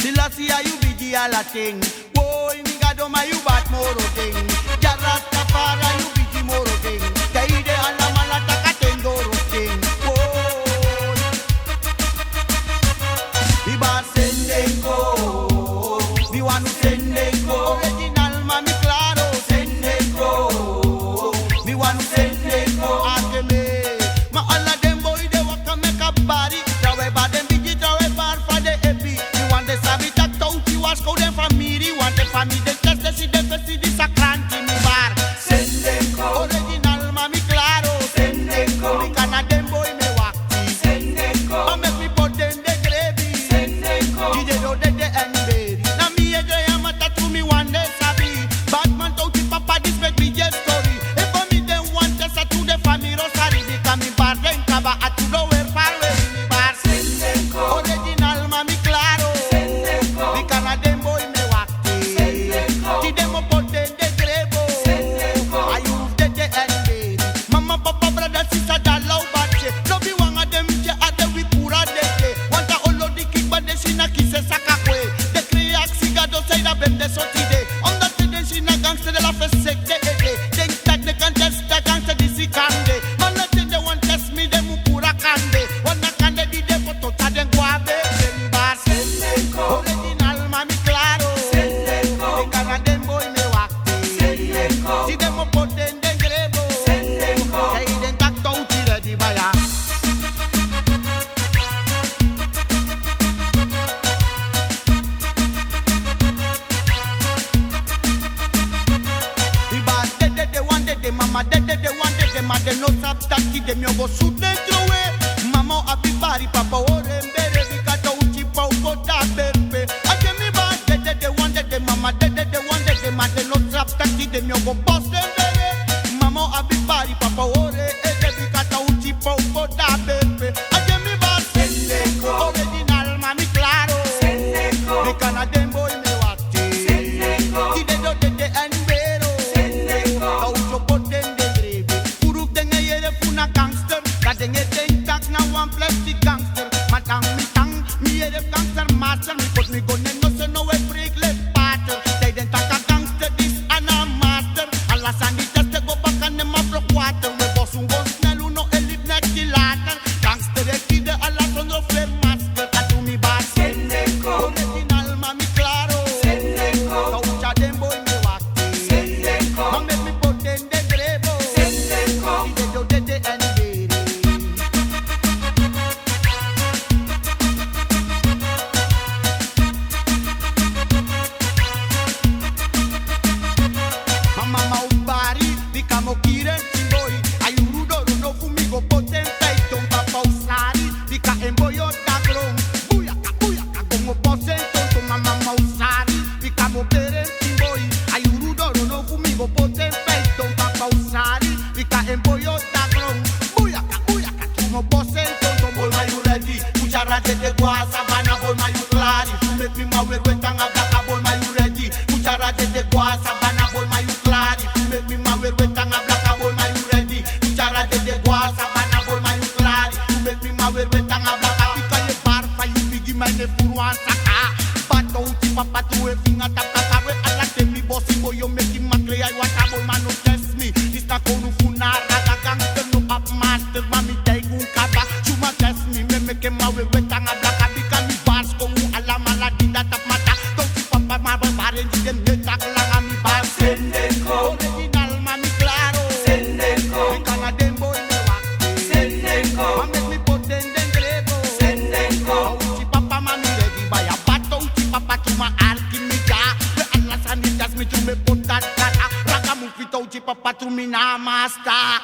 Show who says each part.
Speaker 1: Selassie you be the ala thing. Boy, me God oh my you bat moro thing. Jah Rastafari you be the moro thing. Kaide ala malata katendoro thing. Boy, we ba sendengo. We want to sendengo. Original mami claro sendengo. We want to sendengo. Ake me. Ma alla dem boy de waka make a body. Trawe ba dem bigi trawe bar for the happy. You want the sabi tak touch you ask how them family. Want the family the test the see the first see this a cranky me bar. Sendengo. Original mami claro sendengo. We cannot dem boy me waki. Sendengo. Ma make me put them the gravy. Sendengo. Gide do de and berry. Na me a gray am a to me one day sabi. Batman touch papa this make me just story. If for me them want test to the family rosary. Because me bar them kaba at to the way far away me bar. Sendengo. Original mami claro. Sendengo. We cannot dem boy me waki. Sendengo. Gide mo put them the grebo. Sendengo. I use the and berry. Mama papa brother sister da love bache. No be one of them je ade we pura deke. Want a olo di kick but de sina kise saka kwe. De kriak siga do say da bem de sotide. On the tide sina gangster de la fesek de ede. Denk tak de contest da gangster di si kande. Man la tide one test me de mu pura kande. Wana kande di de foto ta den guave. Demba Sendengo. Original mami claro. Sendengo. De kana dem boy me wakti. Sendengo. Si dem mo poten den grebo. Sendengo. Kay den tak touti ready baya. Mama de one de ma de no sap taki de mi go shoot them throw mama abi bari papa ore mbere bikato uchi pa uko da berpe ake mi ba de one de mama de one de ma de no sap taki de mi go boss them bere mama abi bari papa ore ede bikato uchi pa uko da berpe ake mi ba Sendengo. Original mami claro Sendengo. Me kana dem boy me wati Sendengo. Ide do de envero Sendengo. Kaucho poten de grebe Uruk denge yere funa gangster Da denge den tak na one plastic gangster Matang mi tang mi yere gangster master Mi put me gun no se no we break left pattern They den tak a gangster this and a master Alla sandi test go back and them a block water We boss un gun snell uno elite neck the latter Gangster de kide alla son no flame master A to me ba Sendengo. Original mami claro Sendengo. Kaucha dem boy me waki Sendengo. Ma make me put them de grebo Sendengo. Ide do de and berry Mama ubari bikamo kiren boy ayurudo no fumigo poten peiton papa usari bika emboyo tagron buyaka como posen tonto mama usari bikamo peren boy ayurudo no fumigo poten peiton papa usari bika emboyo tagron buyaka como posen tonto boy my you ready muchara de guasa bana boy my you clari make me my way tanga blaka boy my you ready muchara de guasa bana boy my you clari make me my way tanga blaka boy my you ready muchara de guasa bana boy my you clari make me my way tanga blaka because you bar fa you bigi my ne furwan saka bato uti papa tu e finga tapaka we ala te mi bossy boy you make him makle I want a boy man no test me this na konu funara ga gangster no up master mami take un kaba chuma test me me make my way tanga blaka because me bars ko ala mala dinda tap mata touch papa ma bare di dem de tak la mi bar Sendengo. Original mami claro Sendengo. We kana dem boy me waki Sendengo. Ma make me put them den grebo Sendengo. Uchi papa mami ready by a bato uchi papa chuma alchemija we alla sani das me chume put that kata raka mu fito uchi papa tu mi na master